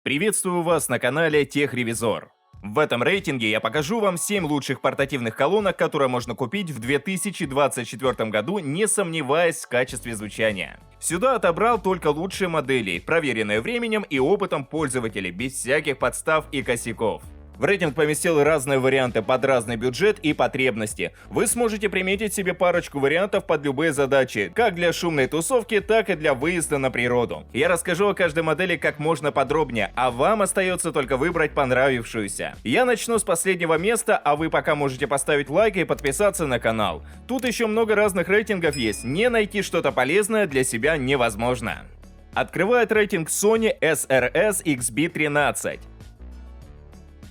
Приветствую вас на канале Техревизор. В этом рейтинге я покажу вам 7 лучших портативных колонок, которые можно купить в 2024 году, не сомневаясь в качестве звучания. Сюда отобрал только лучшие модели, проверенные временем и опытом пользователей, без всяких подстав и косяков. В рейтинг поместил разные варианты под разный бюджет и потребности. Вы сможете приметить себе парочку вариантов под любые задачи, как для шумной тусовки, так и для выезда на природу. Я расскажу о каждой модели как можно подробнее, а вам остается только выбрать понравившуюся. Я начну с последнего места, а вы пока можете поставить лайк и подписаться на канал. Тут еще много разных рейтингов есть, не найти что-то полезное для себя невозможно. Открывает рейтинг Sony SRS XB13.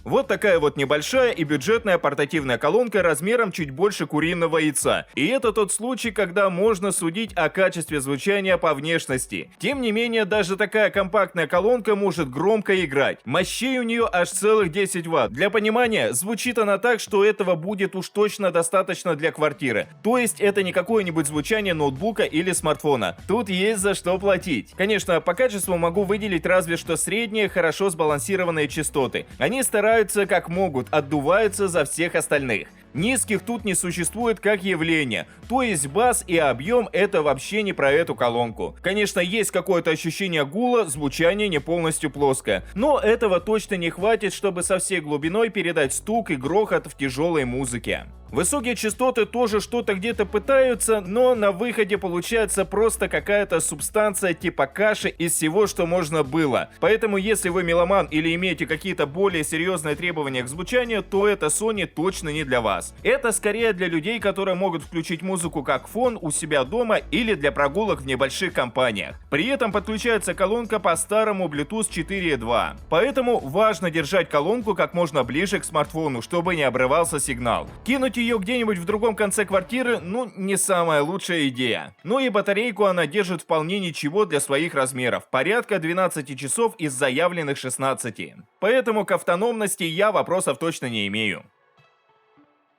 Вот такая вот небольшая и бюджетная портативная колонка размером чуть больше куриного яйца. И это тот случай, когда можно судить о качестве звучания по внешности. Тем не менее, даже такая компактная колонка может громко играть. Мощей у нее аж целых 10 Вт. Для понимания, звучит она так, что этого будет уж точно достаточно для квартиры. То есть это не какое-нибудь звучание ноутбука или смартфона. Тут есть за что платить. Конечно, по качеству могу выделить разве что средние, хорошо сбалансированные частоты. Они стараются как могут, отдуваются за всех остальных. Низких тут не существует как явление, то есть бас и объем — это вообще не про эту колонку. Конечно, есть какое-то ощущение гула, звучание не полностью плоское, но этого точно не хватит, чтобы со всей глубиной передать стук и грохот в тяжелой музыке. Высокие частоты тоже что-то где-то пытаются, но на выходе получается просто какая-то субстанция типа каши из всего, что можно было. Поэтому если вы меломан или имеете какие-то более серьезные требования к звучанию, то эта Sony точно не для вас. Это скорее для людей, которые могут включить музыку как фон у себя дома или для прогулок в небольших компаниях. При этом подключается колонка по старому Bluetooth 4.2. Поэтому важно держать колонку как можно ближе к смартфону, чтобы не обрывался сигнал. Кинуть ее где-нибудь в другом конце квартиры, не самая лучшая идея. Ну и батарейку она держит вполне ничего для своих размеров, порядка 12 часов из заявленных 16. Поэтому к автономности я вопросов точно не имею.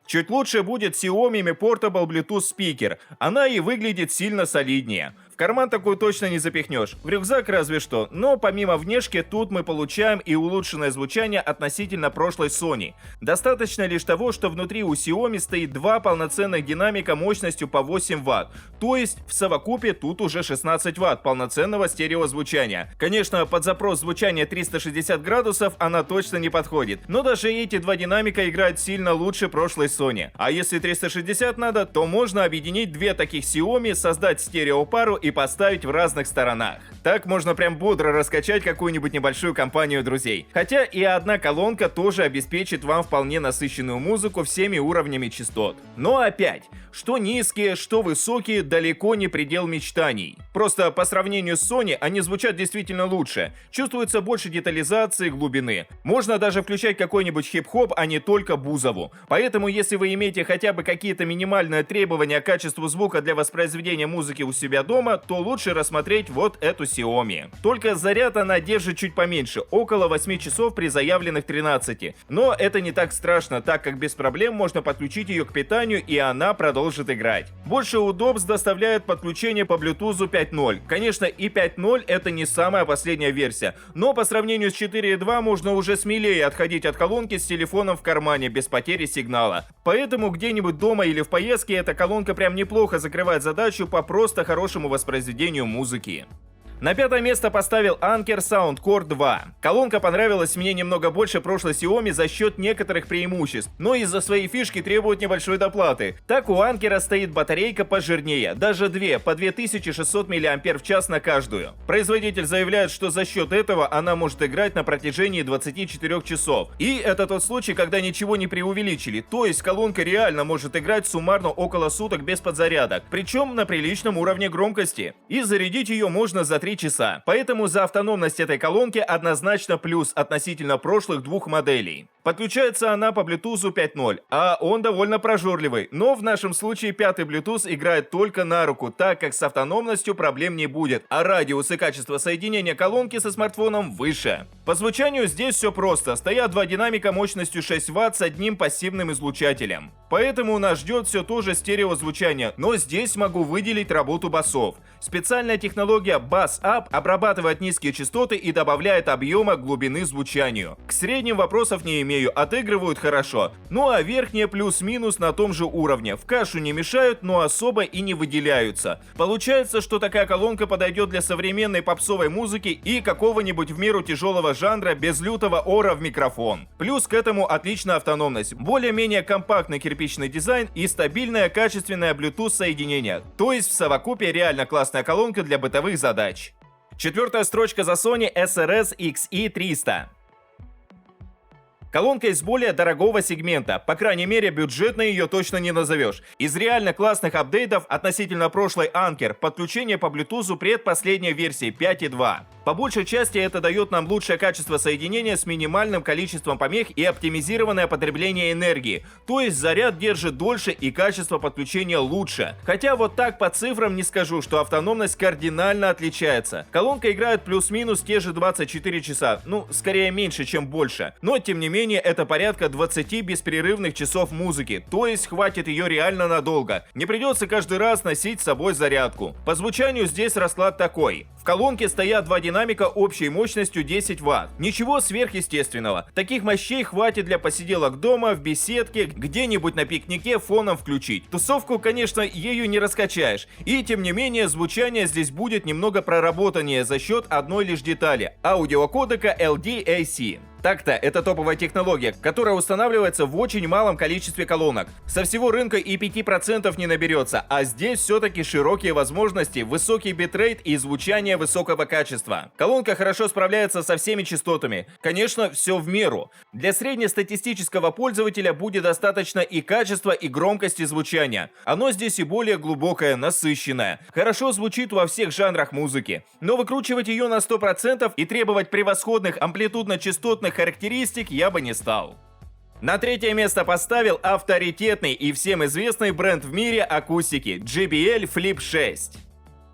Чуть лучше будет Xiaomi Mi Portable Bluetooth Speaker, она и выглядит сильно солиднее. В карман такую точно не запихнешь, в рюкзак разве что, но помимо внешки тут мы получаем и улучшенное звучание относительно прошлой Sony. Достаточно лишь того, что внутри у Xiaomi стоит два полноценных динамика мощностью по 8 Вт, то есть в совокупе тут уже 16 Вт полноценного стереозвучания. Конечно, под запрос звучания 360 градусов она точно не подходит, но даже эти два динамика играют сильно лучше прошлой Sony. А если 360 надо, то можно объединить две таких Xiaomi, создать стереопару и поставить в разных сторонах. Так можно прям бодро раскачать какую-нибудь небольшую компанию друзей. Хотя и одна колонка тоже обеспечит вам вполне насыщенную музыку всеми уровнями частот. Но опять, что низкие, что высокие, далеко не предел мечтаний. Просто по сравнению с Sony они звучат действительно лучше. Чувствуется больше детализации, глубины. Можно даже включать какой-нибудь хип-хоп, а не только Бузову. Поэтому если вы имеете хотя бы какие-то минимальные требования к качеству звука для воспроизведения музыки у себя дома, то лучше рассмотреть вот эту Xiaomi. Только заряд она держит чуть поменьше, около 8 часов при заявленных 13. Но это не так страшно, так как без проблем можно подключить ее к питанию и она продолжит играть. Больше удобств доставляет подключение по Bluetooth 5.0. Конечно, и 5.0 это не самая последняя версия, но по сравнению с 4.2 можно уже смелее отходить от колонки с телефоном в кармане без потери сигнала. Поэтому где-нибудь дома или в поездке эта колонка прям неплохо закрывает задачу по просто хорошему воспроизведению музыки. На пятое место поставил Anker Soundcore 2. Колонка понравилась мне немного больше прошлой Xiaomi за счет некоторых преимуществ, но из-за своей фишки требует небольшой доплаты. Так у Anker стоит батарейка пожирнее, даже две, по 2600 мАч на каждую. Производитель заявляет, что за счет этого она может играть на протяжении 24 часов. И это тот случай, когда ничего не преувеличили, то есть колонка реально может играть суммарно около суток без подзарядок, причем на приличном уровне громкости. И зарядить ее можно за 3 3 часа. Поэтому за автономность этой колонки однозначно плюс относительно прошлых двух моделей. Подключается она по Bluetooth 5.0, а он довольно прожорливый, но в нашем случае пятый Bluetooth играет только на руку, так как с автономностью проблем не будет, а радиус и качество соединения колонки со смартфоном выше. По звучанию здесь все просто, стоят два динамика мощностью 6 Вт с одним пассивным излучателем. Поэтому нас ждет все то же стереозвучание, но здесь могу выделить работу басов. Специальная технология Bass Up обрабатывает низкие частоты и добавляет объема глубины звучанию. К средним вопросов не имею, отыгрывают хорошо. Ну а верхние плюс-минус на том же уровне. В кашу не мешают, но особо и не выделяются. Получается, что такая колонка подойдет для современной попсовой музыки и какого-нибудь в меру тяжелого жанра без лютого ора в микрофон. Плюс к этому отличная автономность, более-менее компактный кирпичный дизайн и стабильное качественное Bluetooth соединение. То есть в совокупе реально классная колонка для бытовых задач. Четвертая строчка за Sony SRS XE300. Колонка из более дорогого сегмента, по крайней мере бюджетной ее точно не назовешь. Из реально классных апдейтов относительно прошлой Anker подключение по Bluetooth предпоследней версии 5.2. По большей части это дает нам лучшее качество соединения с минимальным количеством помех и оптимизированное потребление энергии, то есть заряд держит дольше и качество подключения лучше. Хотя вот так по цифрам не скажу, что автономность кардинально отличается. Колонка играет плюс-минус те же 24 часа, ну скорее меньше, чем больше, но тем не менее это порядка 20 беспрерывных часов музыки, то есть хватит ее реально надолго. Не придется каждый раз носить с собой зарядку. По звучанию здесь расклад такой. В колонке стоят два динамика общей мощностью 10 Вт. Ничего сверхъестественного. Таких мощей хватит для посиделок дома, в беседке, где-нибудь на пикнике фоном включить. Тусовку, конечно, ею не раскачаешь. И тем не менее, звучание здесь будет немного проработаннее за счет одной лишь детали – аудиокодека LDAC. Так-то, это топовая технология, которая устанавливается в очень малом количестве колонок. Со всего рынка и 5% не наберется, а здесь все-таки широкие возможности, высокий битрейт и звучание высокого качества. Колонка хорошо справляется со всеми частотами. Конечно, все в меру. Для среднестатистического пользователя будет достаточно и качества, и громкости звучания. Оно здесь и более глубокое, насыщенное. Хорошо звучит во всех жанрах музыки. Но выкручивать ее на 100% и требовать превосходных амплитудно-частотных характеристик я бы не стал. На третье место поставил авторитетный и всем известный бренд в мире акустики JBL Flip 6.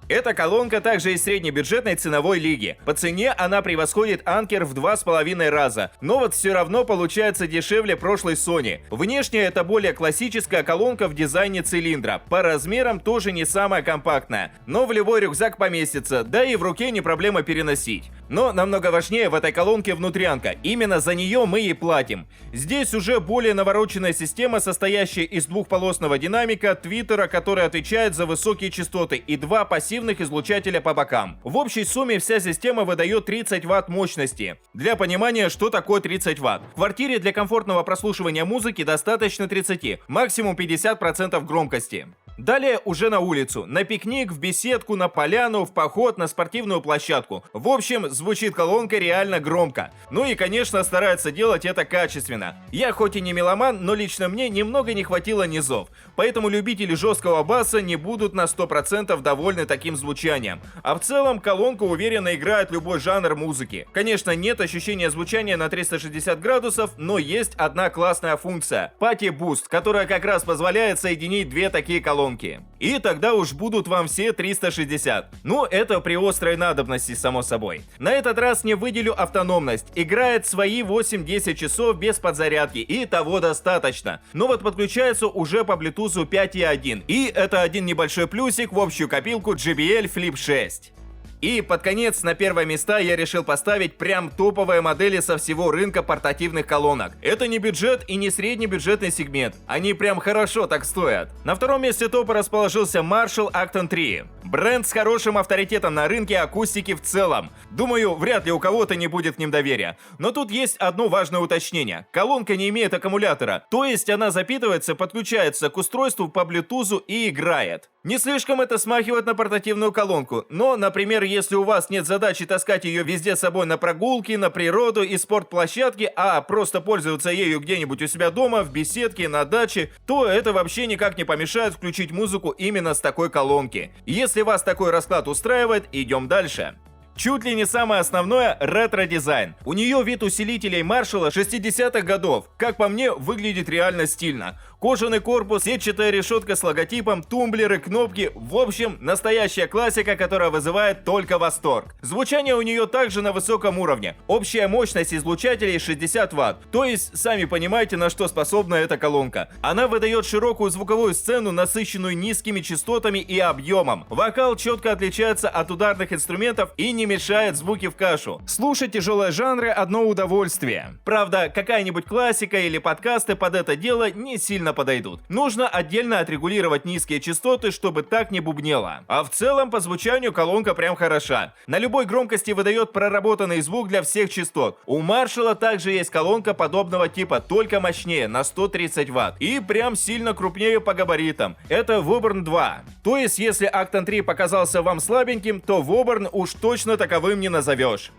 Эта колонка также из среднебюджетной ценовой лиги. По цене она превосходит Anker в 2,5 раза, но вот все равно получается дешевле прошлой Sony. Внешне это более классическая колонка в дизайне цилиндра, по размерам тоже не самая компактная, но в любой рюкзак поместится, да и в руке не проблема переносить. Но намного важнее в этой колонке внутрянка, именно за нее мы и платим. Здесь уже более навороченная система, состоящая из двухполосного динамика, твиттера, который отвечает за высокие частоты, и два пассивных излучателя по бокам. В общей сумме вся система выдает 30 Вт мощности. Для понимания, что такое 30 Вт. В квартире для комфортного прослушивания музыки достаточно 30, максимум 50% громкости. Далее уже на улицу, на пикник, в беседку, на поляну, в поход, на спортивную площадку. В общем, звучит колонка реально громко. Ну и, конечно, старается делать это качественно. Я хоть и не меломан, но лично мне немного не хватило низов. Поэтому любители жесткого баса не будут на 100% довольны таким звучанием. А в целом, колонка уверенно играет любой жанр музыки. Конечно, нет ощущения звучания на 360 градусов, но есть одна классная функция – Party Boost, которая как раз позволяет соединить две такие колонки. И тогда уж будут вам все 360. Ну, это при острой надобности, само собой. На этот раз не выделю автономность. Играет свои 8-10 часов без подзарядки, и того достаточно. Но вот подключается уже по Bluetooth 5.1. И это один небольшой плюсик в общую копилку JBL Flip 6. И под конец на первое место я решил поставить прям топовые модели со всего рынка портативных колонок. Это не бюджет и не среднебюджетный сегмент. Они прям хорошо так стоят. На втором месте топа расположился Marshall Acton 3. Бренд с хорошим авторитетом на рынке акустики в целом. Думаю, вряд ли у кого-то не будет к ним доверия. Но тут есть одно важное уточнение. Колонка не имеет аккумулятора, то есть она запитывается, подключается к устройству по Bluetooth и играет. Не слишком это смахивает на портативную колонку, но, например, если у вас нет задачи таскать ее везде с собой на прогулки, на природу и спортплощадки, а просто пользоваться ею где-нибудь у себя дома, в беседке, на даче, то это вообще никак не помешает включить музыку именно с такой колонки. Если вас такой расклад устраивает, идем дальше. Чуть ли не самое основное — ретро-дизайн. У нее вид усилителей Marshall 60-х годов. Как по мне, выглядит реально стильно. Кожаный корпус, сетчатая решетка с логотипом, тумблеры, кнопки. В общем, настоящая классика, которая вызывает только восторг. Звучание у нее также на высоком уровне. Общая мощность излучателей 60 Вт. То есть, сами понимаете, на что способна эта колонка. Она выдает широкую звуковую сцену, насыщенную низкими частотами и объемом. Вокал четко отличается от ударных инструментов и не мешает звуки в кашу. Слушать тяжелые жанры — одно удовольствие. Правда, какая-нибудь классика или подкасты под это дело не сильно подойдут. Нужно отдельно отрегулировать низкие частоты, чтобы так не бубнело. А в целом по звучанию колонка прям хороша. На любой громкости выдает проработанный звук для всех частот. У Marshall также есть колонка подобного типа, только мощнее, на 130 Вт. И прям сильно крупнее по габаритам. Это Woburn 2. То есть, если Acton 3 показался вам слабеньким, то Woburn уж точно таковым не назовешь.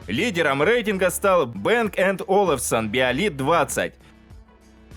Лидером рейтинга стал Bang & Olufsen Bealit 20.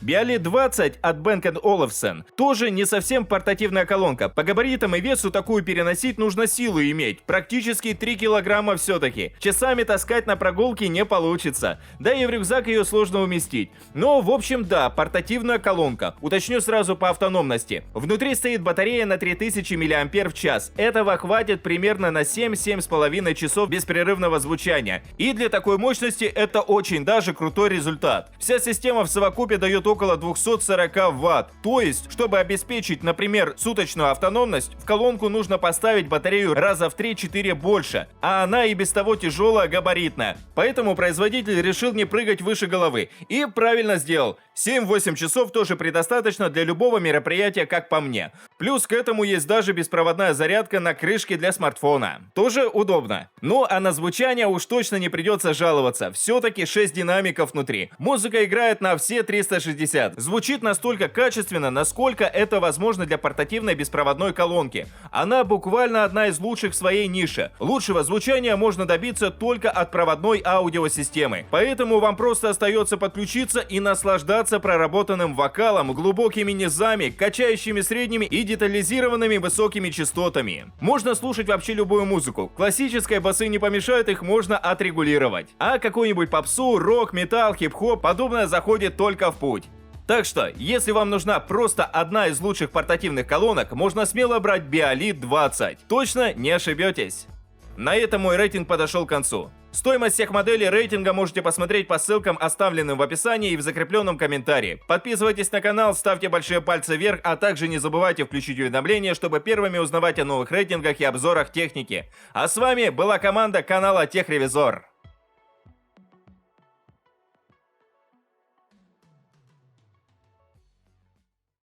Bealit 20 от Bang & Olufsen тоже не совсем портативная колонка. По габаритам и весу такую переносить нужно силу иметь. Практически 3 килограмма все-таки. Часами таскать на прогулке не получится. Да и в рюкзак ее сложно уместить. Но, в общем, да, портативная колонка. Уточню сразу по автономности. Внутри стоит батарея на 3000 мАч. Этого хватит примерно на 7-7,5 часов беспрерывного звучания. И для такой мощности это очень даже крутой результат. Вся система в совокупе дает около 240 Вт. То есть, чтобы обеспечить, например, суточную автономность, в колонку нужно поставить батарею раза в 3-4 больше, а она и без того тяжелая, габаритная. Поэтому производитель решил не прыгать выше головы. И правильно сделал. 7-8 часов тоже предостаточно для любого мероприятия, как по мне. Плюс к этому есть даже беспроводная зарядка на крышке для смартфона. Тоже удобно. Ну а на звучание уж точно не придется жаловаться. Все-таки 6 динамиков внутри. Музыка играет на все 360. Звучит настолько качественно, насколько это возможно для портативной беспроводной колонки. Она буквально одна из лучших в своей нише. Лучшего звучания можно добиться только от проводной аудиосистемы. Поэтому вам просто остается подключиться и наслаждаться проработанным вокалом, глубокими низами, качающими средними и детализированными высокими частотами. Можно слушать вообще любую музыку. Классической басы не помешают, их можно отрегулировать. А какую-нибудь попсу, рок, металл, хип-хоп, подобное заходит только в путь. Так что, если вам нужна просто одна из лучших портативных колонок, можно смело брать Bealit 20. Точно не ошибетесь. На этом мой рейтинг подошел к концу. Стоимость всех моделей рейтинга можете посмотреть по ссылкам, оставленным в описании и в закрепленном комментарии. Подписывайтесь на канал, ставьте большие пальцы вверх, а также не забывайте включить уведомления, чтобы первыми узнавать о новых рейтингах и обзорах техники. А с вами была команда канала Техревизор.